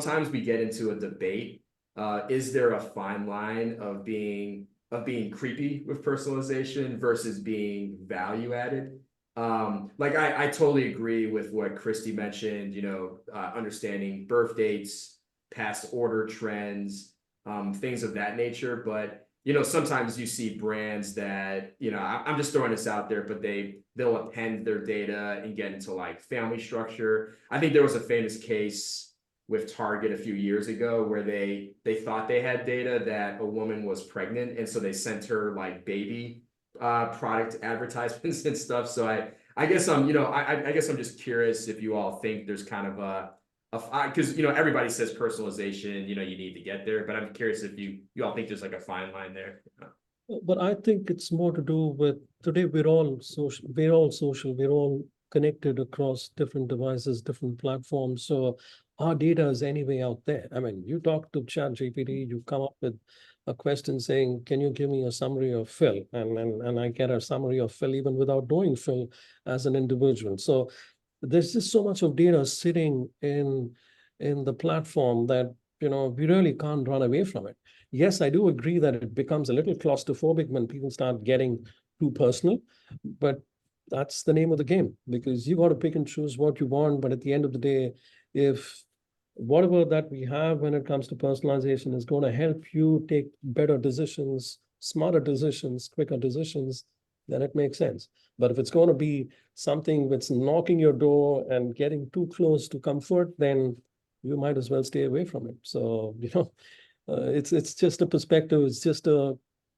sometimes we get into a debate. Is there a fine line of being creepy with personalization versus being value added? Like I totally agree with what Christy mentioned, understanding birth dates, past order trends, things of that nature. But, sometimes you see brands that, I'm just throwing this out there, but they'll append their data and get into like family structure. I think there was a famous case with Target a few years ago where they thought they had data that a woman was pregnant, and so they sent her like baby product advertisements and stuff. So I guess I guess I'm just curious if you all think there's kind of because everybody says personalization, you need to get there, but I'm curious if you all think there's like a fine line there. But I think it's more to do with today we're all social, we're all connected across different devices, different platforms. So our data is anyway out there. I mean, you talk to ChatGPT, you come up with a question saying, can you give me a summary of Phil? And I get a summary of Phil even without knowing Phil as an individual. So there's just so much of data sitting in the platform that we really can't run away from it. Yes, I do agree that it becomes a little claustrophobic when people start getting too personal, but that's the name of the game, because you got to pick and choose what you want. But at the end of the day, if whatever that we have when it comes to personalization is going to help you take better decisions, smarter decisions, quicker decisions, then it makes sense. But if it's going to be something that's knocking your door and getting too close to comfort, then you might as well stay away from it. So, it's just a perspective. It's just a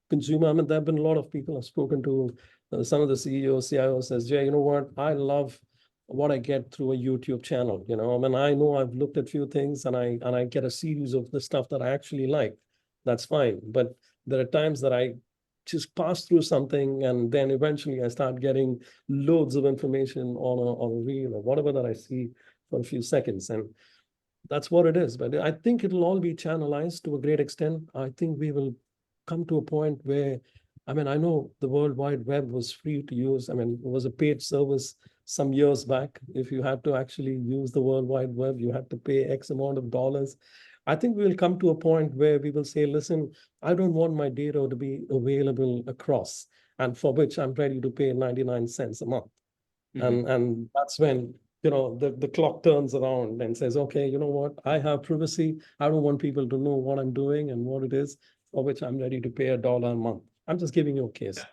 consumer. I mean, there have been a lot of people I've spoken to. Some of the CEOs, CIOs says, Jay, you know what? I love what I get through a YouTube channel. I mean, I know I've looked at few things and I get a series of the stuff that I actually like. That's fine. But there are times that I just pass through something and then eventually I start getting loads of information on a reel or whatever that I see for a few seconds. And that's what it is. But I think it'll all be channelized to a great extent. I think we will come to a point where, I mean, I know the World Wide Web was free to use. I mean, it was a paid service some years back. If you had to actually use the World Wide Web, you had to pay X amount of dollars. I think we will come to a point where we will say, listen, I don't want my data to be available across, and for which I'm ready to pay 99 cents a month. Mm-hmm. And that's when the clock turns around and says, okay, you know what? I have privacy. I don't want people to know what I'm doing and what it is, for which I'm ready to pay $1 a month. I'm just giving you a case,